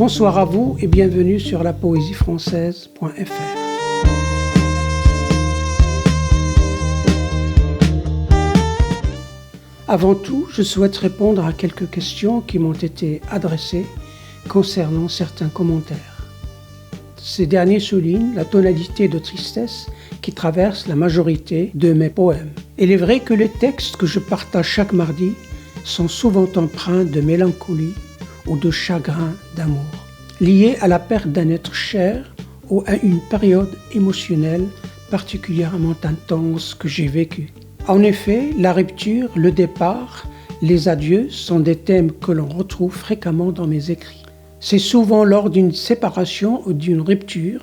Bonsoir à vous et bienvenue sur lapoésiefrançaise.fr. Avant tout, je souhaite répondre à quelques questions qui m'ont été adressées concernant certains commentaires. Ces derniers soulignent la tonalité de tristesse qui traverse la majorité de mes poèmes. Il est vrai que les textes que je partage chaque mardi sont souvent empreints de mélancolie ou de chagrin d'amour, liés à la perte d'un être cher ou à une période émotionnelle particulièrement intense que j'ai vécue. En effet, la rupture, le départ, les adieux sont des thèmes que l'on retrouve fréquemment dans mes écrits. C'est souvent lors d'une séparation ou d'une rupture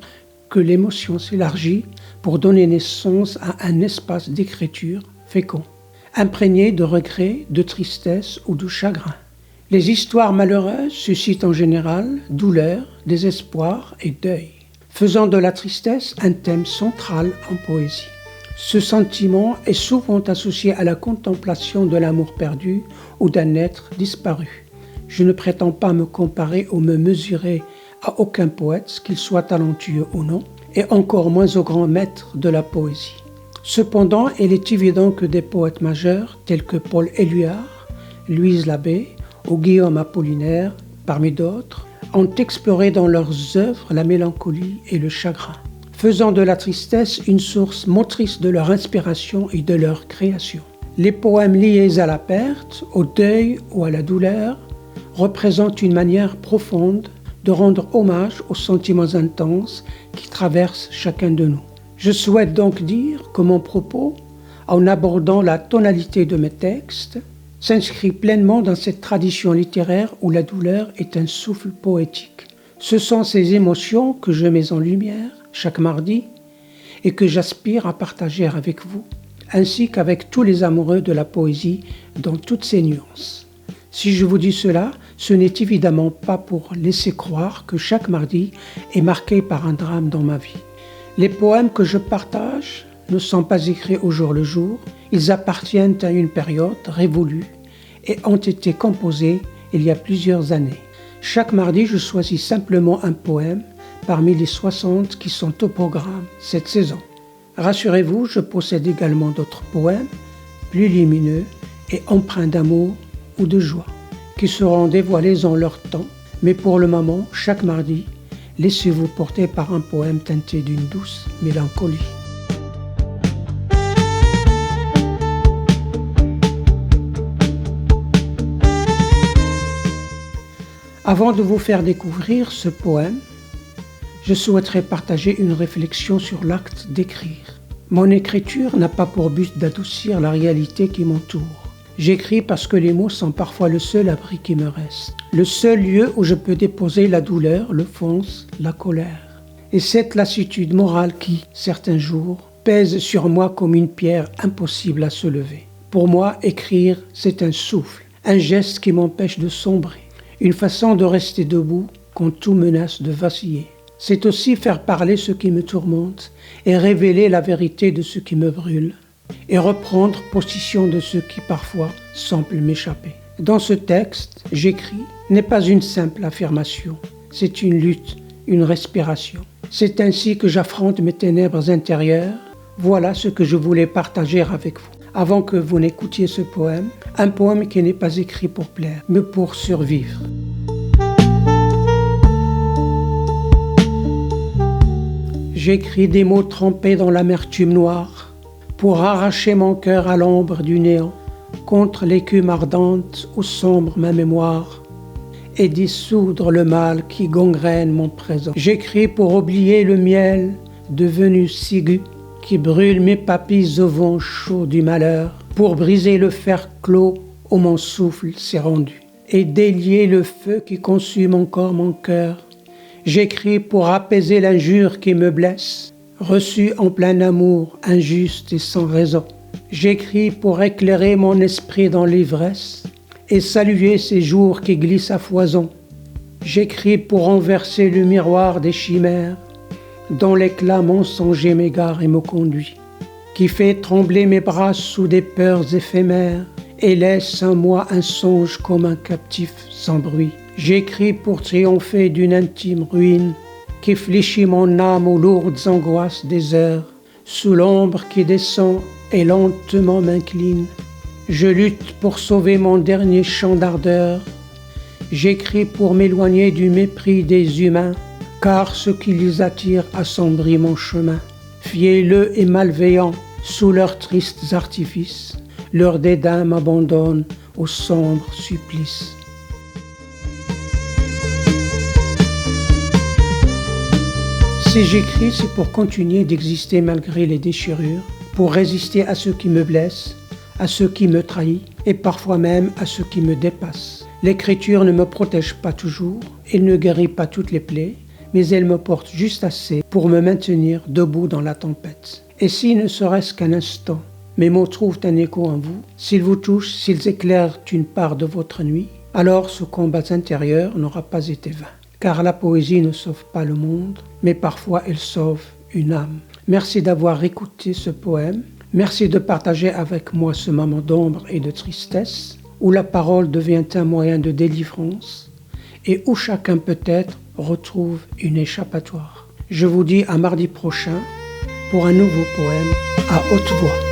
que l'émotion s'élargit pour donner naissance à un espace d'écriture fécond, imprégné de regrets, de tristesse ou de chagrin. Les histoires malheureuses suscitent en général douleur, désespoir et deuil, faisant de la tristesse un thème central en poésie. Ce sentiment est souvent associé à la contemplation de l'amour perdu ou d'un être disparu. Je ne prétends pas me comparer ou me mesurer à aucun poète, qu'il soit talentueux ou non, et encore moins au grand maître de la poésie. Cependant, il est évident que des poètes majeurs tels que Paul Éluard, Louise Labbé ou Guillaume Apollinaire, parmi d'autres, ont exploré dans leurs œuvres la mélancolie et le chagrin, faisant de la tristesse une source motrice de leur inspiration et de leur création. Les poèmes liés à la perte, au deuil ou à la douleur représentent une manière profonde de rendre hommage aux sentiments intenses qui traversent chacun de nous. Je souhaite donc dire que mon propos, en abordant la tonalité de mes textes, s'inscrit pleinement dans cette tradition littéraire où la douleur est un souffle poétique. Ce sont ces émotions que je mets en lumière chaque mardi et que j'aspire à partager avec vous, ainsi qu'avec tous les amoureux de la poésie dans toutes ses nuances. Si je vous dis cela, ce n'est évidemment pas pour laisser croire que chaque mardi est marqué par un drame dans ma vie. Les poèmes que je partage ne sont pas écrits au jour le jour, ils appartiennent à une période révolue et ont été composés il y a plusieurs années. Chaque mardi, je choisis simplement un poème parmi les 60 qui sont au programme cette saison. Rassurez-vous, je possède également d'autres poèmes plus lumineux et empreints d'amour ou de joie, qui seront dévoilés en leur temps, mais pour le moment, chaque mardi, laissez-vous porter par un poème teinté d'une douce mélancolie. Avant de vous faire découvrir ce poème, je souhaiterais partager une réflexion sur l'acte d'écrire. Mon écriture n'a pas pour but d'adoucir la réalité qui m'entoure. J'écris parce que les mots sont parfois le seul abri qui me reste, le seul lieu où je peux déposer la douleur, le fonce, la colère. Et cette lassitude morale qui, certains jours, pèse sur moi comme une pierre impossible à se lever. Pour moi, écrire, c'est un souffle, un geste qui m'empêche de sombrer, une façon de rester debout quand tout menace de vaciller. C'est aussi faire parler ce qui me tourmente et révéler la vérité de ce qui me brûle et reprendre possession de ce qui parfois semble m'échapper. Dans ce texte, j'écris n'est pas une simple affirmation, c'est une lutte, une respiration. C'est ainsi que j'affronte mes ténèbres intérieures. Voilà ce que je voulais partager avec vous. Avant que vous n'écoutiez ce poème, un poème qui n'est pas écrit pour plaire, mais pour survivre. J'écris des mots trempés dans l'amertume noire pour arracher mon cœur à l'ombre du néant, contre l'écume ardente où sombre ma mémoire et dissoudre le mal qui gangrène mon présent. J'écris pour oublier le miel devenu cigu qui brûle mes papilles au vent chaud du malheur, pour briser le fer clos où mon souffle s'est rendu et délier le feu qui consume encore mon cœur. J'écris pour apaiser l'injure qui me blesse, reçue en plein amour, injuste et sans raison. J'écris pour éclairer mon esprit dans l'ivresse et saluer ces jours qui glissent à foison. J'écris pour renverser le miroir des chimères, dont l'éclat mensonger m'égare et me conduit, qui fait trembler mes bras sous des peurs éphémères et laisse en moi un songe comme un captif sans bruit. J'écris pour triompher d'une intime ruine qui fléchit mon âme aux lourdes angoisses des heures. Sous l'ombre qui descend et lentement m'incline, je lutte pour sauver mon dernier chant d'ardeur. J'écris pour m'éloigner du mépris des humains, car ce qui les attire assombrit mon chemin. Fielleux et malveillants, sous leurs tristes artifices, leur dédain m'abandonne au sombre supplice. Si j'écris, c'est pour continuer d'exister malgré les déchirures, pour résister à ceux qui me blessent, à ceux qui me trahissent et parfois même à ceux qui me dépassent. L'écriture ne me protège pas toujours, elle ne guérit pas toutes les plaies, mais elle me porte juste assez pour me maintenir debout dans la tempête. Et si ne serait-ce qu'un instant, mes mots trouvent un écho en vous, s'ils vous touchent, s'ils éclairent une part de votre nuit, alors ce combat intérieur n'aura pas été vain. Car la poésie ne sauve pas le monde, mais parfois elle sauve une âme. Merci d'avoir écouté ce poème. Merci de partager avec moi ce moment d'ombre et de tristesse, où la parole devient un moyen de délivrance et où chacun peut-être retrouve une échappatoire. Je vous dis à mardi prochain pour un nouveau poème à haute voix.